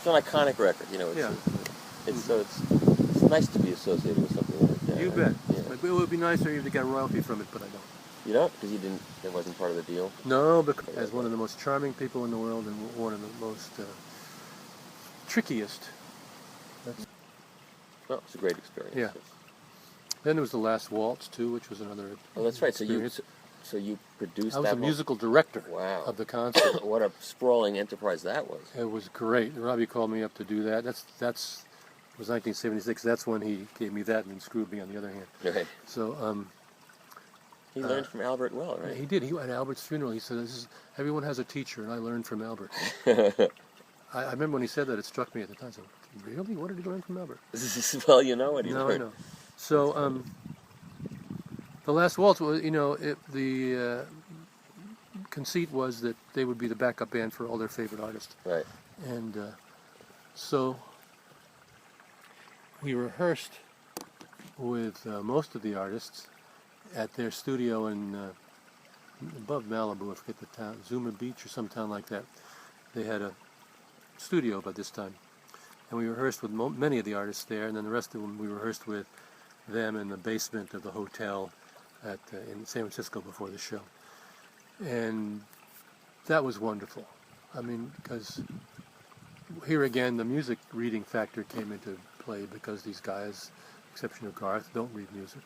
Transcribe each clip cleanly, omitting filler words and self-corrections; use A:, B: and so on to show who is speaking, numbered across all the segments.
A: It's an iconic record, you know. It's nice to be associated with something like that.
B: You
A: right?
B: bet.
A: Yeah.
B: It would be nicer to get royalty from it, but I don't.
A: You don't? Because it wasn't part of the deal?
B: No, because as one of the most charming people in the world and one of the most trickiest.
A: Well, it's a great experience.
B: Yeah. Then there was The Last Waltz, too, which was another
A: Oh, that's right.
B: experience.
A: So you produced
B: I was
A: that
B: a
A: whole-
B: musical director
A: Wow.
B: of the concert.
A: What a sprawling enterprise that was.
B: It was great. Robbie called me up to do that. That was 1976. That's when he gave me that and then screwed me on the other hand.
A: Right.
B: So
A: He learned from Albert well, right?
B: he did. He at Albert's funeral. He said, "Everyone has a teacher, and I learned from Albert." I remember when he said that. It struck me at the time. So, really, what did he learn from Albert?
A: Well, you know what he
B: No, I
A: learned.
B: know. So The Last Waltz was, the conceit was that they would be the backup band for all their favorite artists.
A: Right.
B: And so we rehearsed with most of the artists at their studio in above Malibu, I forget the town, Zuma Beach or some town like that. They had a studio by this time. And we rehearsed with many of the artists there, and then the rest of them we rehearsed with them in the basement of the hotel in San Francisco before the show. And that was wonderful. I mean, because here again, the music reading factor came into play because these guys, exception of Garth, don't read music.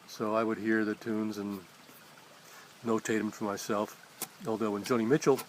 B: So I would hear the tunes and notate them for myself. Although when Joni Mitchell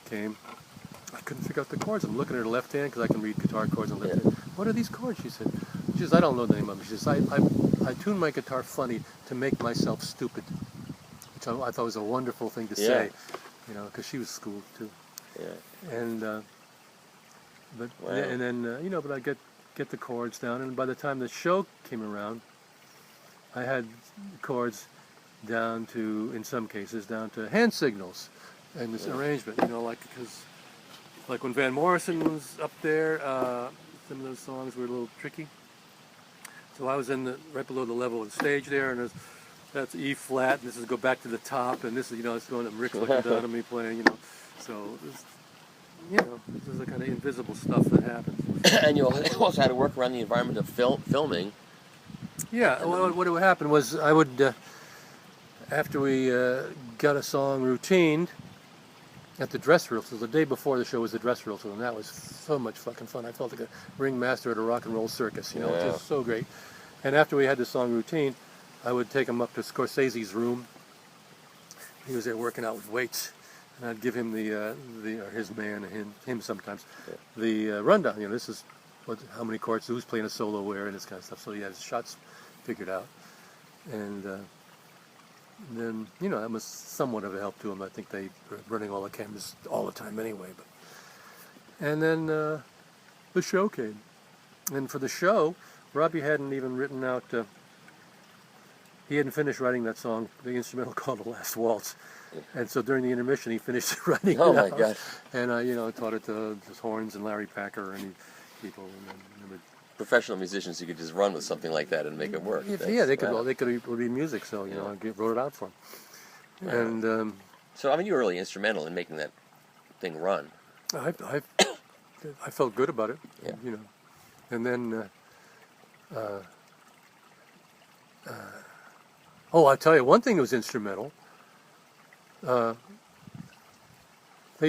B: came, I couldn't figure out the chords. I'm looking at her left hand because I can read guitar chords on the left hand. What are these chords? She said, I don't know the name of them. She says, I tune my guitar funny to make myself stupid. Which I thought was a wonderful thing to say, because she was schooled too.
A: Yeah.
B: And but I get the chords down, and by the time the show came around, I had chords down to, in some cases, down to hand signals and this arrangement. Like when Van Morrison was up there, some of those songs were a little tricky. So I was right below the level of the stage there, and that's E flat, and this is go back to the top, and this is, it's going up, Rick's looking down at me playing, So, this is the kind of invisible stuff that happens.
A: And you also had to work around the environment of filming.
B: Yeah, what would happen was I would, after we got a song routined at the dress rehearsal, the day before the show was the dress rehearsal, and that was so much fucking fun. I felt like a ringmaster at a rock and roll circus, which is so great. And after we had the song routine, I would take him up to Scorsese's room. He was there working out with weights, and I'd give him or his man, and him sometimes, the rundown. This is how many chords, who's playing a solo where, and this kind of stuff. So he had his shots figured out, and then that was somewhat of a help to him. I think they were running all the cameras all the time anyway. And then the show came, and for the show, Robbie hadn't even written out. He hadn't finished writing that song, the instrumental called "The Last Waltz," and so during the intermission, he finished writing it out.
A: Oh my God!
B: And taught it to Horns and Larry Packer and people. And then
A: professional musicians, you could just run with something like that and make it work.
B: They could read music, so I wrote it out for them. And
A: so you were really instrumental in making that thing run.
B: I felt good about it.
A: Yeah.
B: And then I tell you one thing that was instrumental. They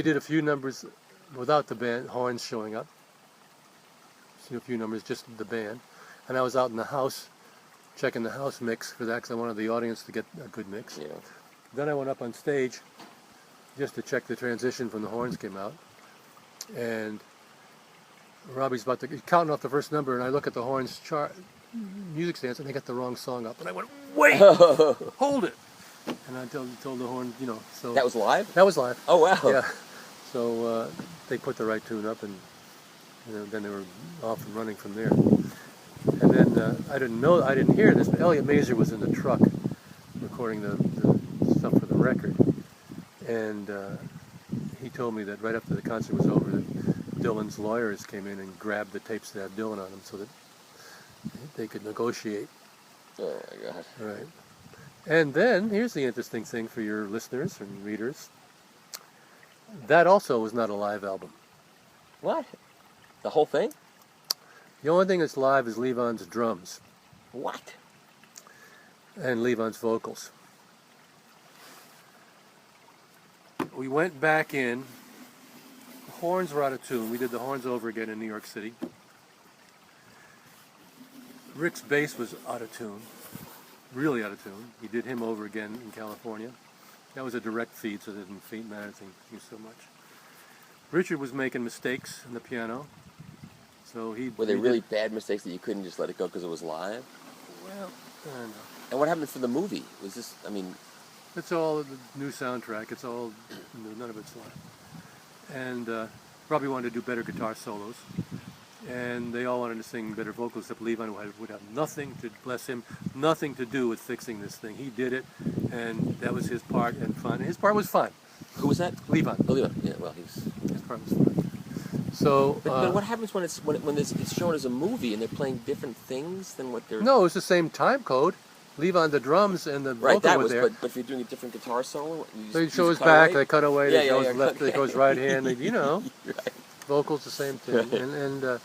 B: did a few numbers without the band horns showing up. A few numbers, just the band, and I was out in the house checking the house mix for that because I wanted the audience to get a good mix.
A: Yeah.
B: Then I went up on stage just to check the transition from the horns came out, and Robbie's about to counting off the first number, and I look at the horns chart music stands, and they got the wrong song up, and I went, "Wait, hold it!" And I told the horn, so
A: that was live.
B: That was live.
A: Oh wow!
B: Yeah. So they put the right tune up, and then they were off and running from there. And then I didn't hear this, but Elliot Mazer was in the truck recording the stuff for the record, and he told me that right after the concert was over, that Dylan's lawyers came in and grabbed the tapes that had Dylan on them so that they could negotiate.
A: Oh my God!
B: Right. And then here's the interesting thing for your listeners and readers. That also was not a live album.
A: What? The whole thing?
B: The only thing that's live is Levon's drums
A: What?
B: and Levon's vocals. We went back in. The horns were out of tune. We did the horns over again in New York City. Rick's bass was out of tune. Really out of tune. He did him over again in California. That was a direct feed, so it didn't matter so much. Richard was making mistakes in the piano. So
A: Were they really bad mistakes that you couldn't just let it go because it was live?
B: Well, I don't know.
A: And what happened for the movie? Was this, I mean...
B: It's all the new soundtrack. It's all, none of it's live. And Robbie wanted to do better guitar solos. And they all wanted to sing better vocals, except Levon would have nothing to, bless him, nothing to do with fixing this thing. He did it, and that was his part, and fun. His part was fun.
A: Who was that?
B: Levon.
A: Oh, Levon. Yeah, well,
B: his part was fun. So,
A: but what happens when it's shown as a movie and they're playing different things than what they're...
B: No, it's the same time code. Levon, the drums and the
A: right,
B: vocal
A: that
B: were
A: was,
B: there.
A: But if you're doing a different guitar solo...
B: They show his back, they cut away,
A: yeah,
B: they goes left,
A: okay.
B: they goes right hand, you know.
A: Right.
B: Vocals, the same thing. And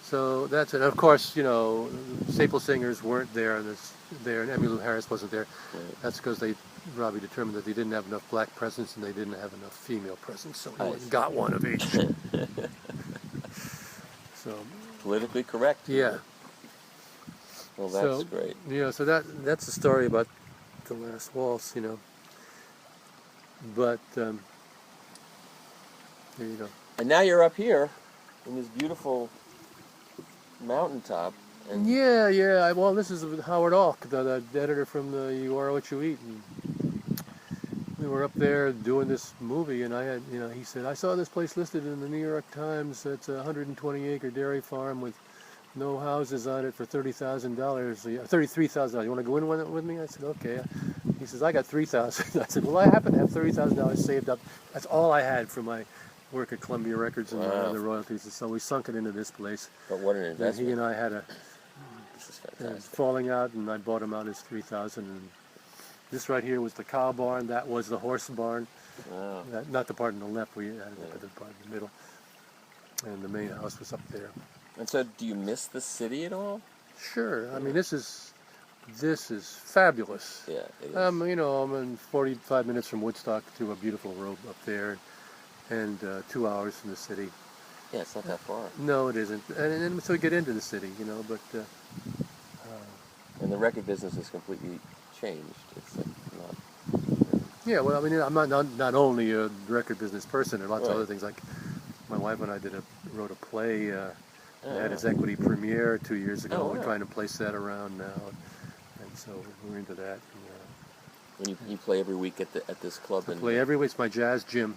B: so that's it. Of course, you know, staple singers weren't there, and Emmylou Harris wasn't there.
A: Right.
B: That's because Robbie determined that they didn't have enough black presence and they didn't have enough female presence, so he got one of each. So
A: politically correct.
B: Yeah.
A: Well, that's great.
B: You know, so that's the story about The Last Waltz, you know. But there you go.
A: And now you're up here in this beautiful mountaintop. And
B: Yeah. Well, this is Howard Alk, the editor from the You Are What You Eat. And we were up there doing this movie, and he said, I saw this place listed in the New York Times. It's a 120-acre dairy farm with no houses on it for $30,000, $33,000. You want to go in with me? I said, okay. He says, I got $3,000. I said, well, I happen to have $30,000 saved up. That's all I had for my work at Columbia Records and the royalties. And so we sunk it into this place.
A: But what an investment.
B: And he and I had
A: This is fantastic.
B: falling out, and I bought him out his $3,000. And this right here was the cow barn. That was the horse barn.
A: Wow.
B: Not the part in the left. We added the part in the middle. And the main house was up there.
A: And so, do you miss the city at all?
B: Sure. I mean, this is fabulous.
A: Yeah, it is.
B: I'm in 45 minutes from Woodstock to a beautiful road up there, and 2 hours from the city.
A: Yeah, it's not that far.
B: No, it isn't. And so we get into the city, but...
A: and the record business has completely changed. It's like not...
B: Yeah, well, I mean, I'm not only a record business person. There are lots of
A: Right.
B: other things. Like my wife and I wrote a play. It had its equity premiere 2 years ago.
A: Oh,
B: We're
A: wow.
B: trying to place that around now, and so we're into that.
A: And you play every week at this club.
B: I play every week. It's my jazz gym.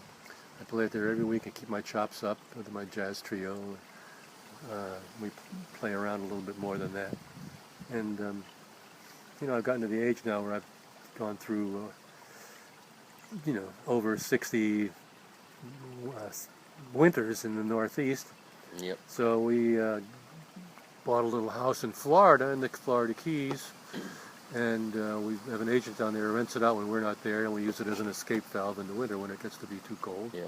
B: I play it there every week and keep my chops up with my jazz trio. We play around a little bit more than that. And, I've gotten to the age now where I've gone through, over 60 winters in the Northeast.
A: Yep.
B: So we bought a little house in Florida, in the Florida Keys. And we have an agent down there who rents it out when we're not there, and we use it as an escape valve in the winter when it gets to be too cold.
A: Yeah.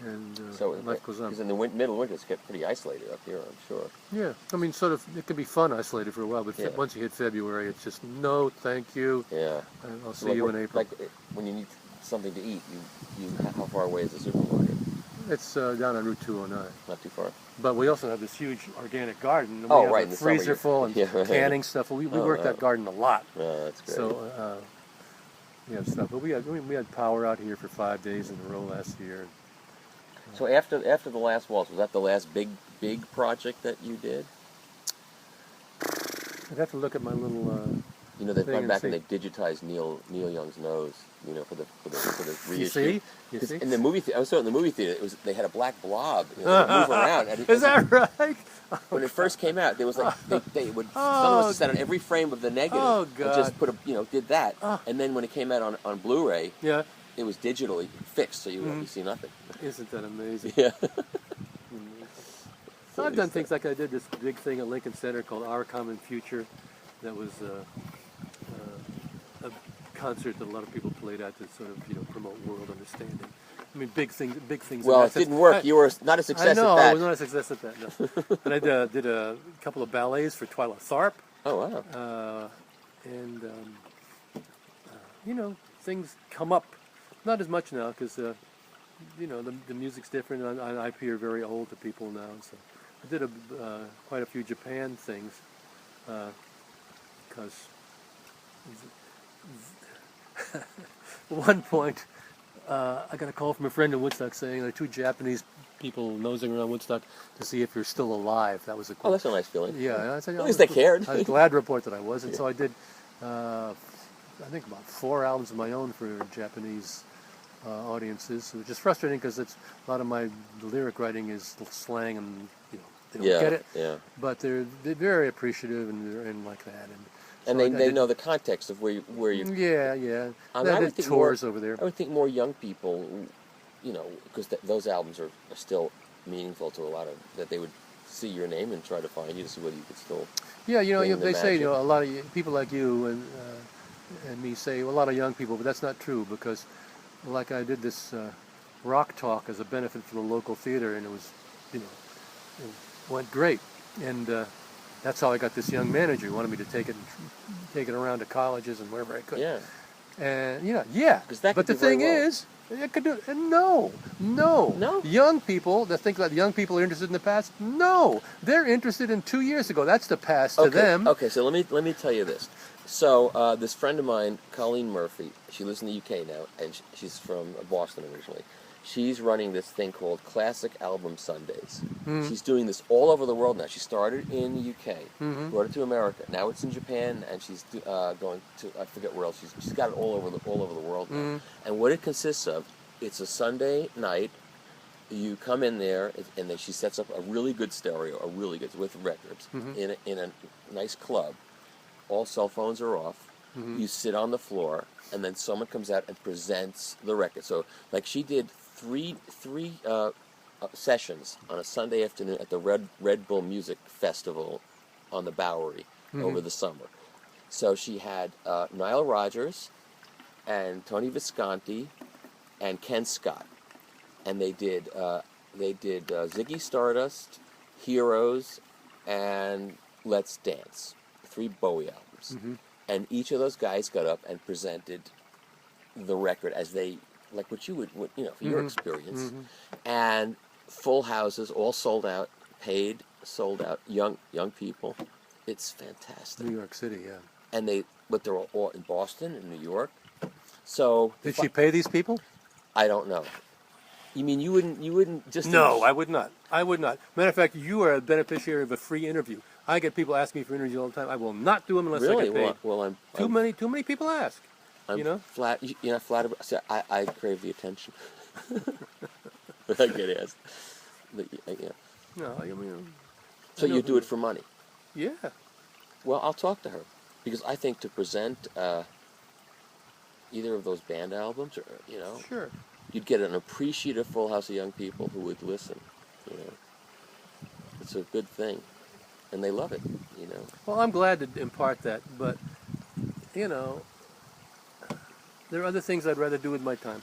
B: And
A: So
B: life goes on.
A: Because in the middle of winter, it's get pretty isolated up here, I'm sure.
B: Yeah, I mean, sort of, it can be fun isolated for a while, but once you hit February, it's just, no, thank you.
A: Yeah.
B: And I'll see you in April.
A: Like when you need something to eat, how far away is the supermarket?
B: It's down on Route 209.
A: Not too far.
B: But we also have this huge organic garden. And
A: Oh,
B: we have
A: right, in
B: a
A: the summer
B: freezer full and
A: right.
B: canning stuff. We work that garden a lot.
A: Oh, that's great.
B: So we have stuff. But we had power out here for 5 days in a row last year.
A: So after the last waltz, was that the last big project that you did?
B: I'd have to look at my little.
A: They've
B: thing
A: gone
B: and
A: back
B: see.
A: and they've digitized Neil Young's nose. For the reissue.
B: You see?
A: In the movie theater, I saw it in the movie theater. They had a black blob move around.
B: Is that right?
A: When it first came out, there was like they would some of us sat on every frame of the negative.
B: Oh,
A: And
B: God.
A: just did that. And then when it came out on Blu-ray,
B: Yeah.
A: it was digitally fixed, so you see nothing.
B: Isn't that amazing?
A: Yeah.
B: So I've done things like I did this big thing at Lincoln Center called Our Common Future. That was a concert that a lot of people played at to sort of promote world understanding. I mean, big things.
A: Well,
B: in
A: it
B: that
A: didn't
B: sense.
A: work. You were not a
B: I
A: success
B: know,
A: at that.
B: I was not a success at that, no. And I did a couple of ballets for Twyla Tharp,
A: Oh, wow.
B: and, you know, things come up. Not as much now, because, you know, the music's different, and I appear very old to people now, so I did quite a few Japan things, because at one point, I got a call from a friend in Woodstock saying there are 2 Japanese people nosing around Woodstock to see if you're still alive. That was a
A: Oh, that's a nice feeling.
B: yeah. And I said,
A: At least they cared.
B: I was glad to report that I was, and so I did. I think about 4 albums of my own for Japanese audiences, which is frustrating because it's a lot of my lyric writing is slang, and you know they don't get it.
A: Yeah.
B: But they're very appreciative and like that,
A: And
B: so
A: they know the context of where you.
B: Yeah.
A: I
B: I
A: would
B: did
A: think
B: tours
A: more,
B: over there.
A: I would think more young people, you know, because those albums are still meaningful to a lot of, that they would see your name and try to find you to see whether you could still.
B: Yeah, you know,
A: bring the
B: they say,
A: magic.
B: you know, a lot of people like you and me say, well, a lot of young people, but that's not true, because like I did this rock talk as a benefit for the local theater, and it was, you know, it went great, and that's how I got this young manager who wanted me to take it around to colleges and wherever I could.
A: Yeah.
B: And you know, yeah.
A: 'Cause that
B: But
A: could
B: the
A: do very
B: thing
A: well.
B: is, it could do. No.
A: No?
B: Young people that think that young people are interested in the past. No, they're interested in 2 years ago. That's the past to them.
A: Okay, so let me tell you this. So this friend of mine, Colleen Murphy, she lives in the UK now, and she's from Boston originally. She's running this thing called Classic Album Sundays. She's doing this all over the world now. She started in the UK, brought it to America. Now it's in Japan, and she's going to, I forget where else. She's got it all over the world now. And what it consists of, it's a Sunday night. You come in there, and then she sets up a really good stereo, with records, in a nice club. All cell phones are off. You sit on the floor, and then someone comes out and presents the record. So, like, she did three sessions on a Sunday afternoon at the Red Bull Music Festival on the Bowery over the summer. So she had Nile Rodgers and Tony Visconti and Ken Scott, and they did Ziggy Stardust, Heroes, and Let's Dance, 3 Bowie albums. And each of those guys got up and presented the record as they, like what you would you know, for your experience. And full houses, all sold out, paid, sold out, young people. It's fantastic.
B: New York City, yeah.
A: And but they're all in Boston and New York. So
B: Did she pay these people?
A: I don't know. You mean you wouldn't just?
B: No, I would not. Matter of fact, you are a beneficiary of a free interview. I get people asking me for interviews all the time. I will not do them unless I get paid.
A: Well, I'm
B: Too many people ask.
A: I'm
B: you know,
A: flat. You're not flattered. See, I crave the attention. I get asked. Yeah.
B: No, I mean.
A: So you do it for money?
B: Yeah.
A: Well, I'll talk to her, because I think to present either of those band albums, or
B: Sure.
A: you'd get an appreciative full house of young people who would listen. You know, it's a good thing, and they love it. You know.
B: Well, I'm glad to impart that, but you know, there are other things I'd rather do with my time.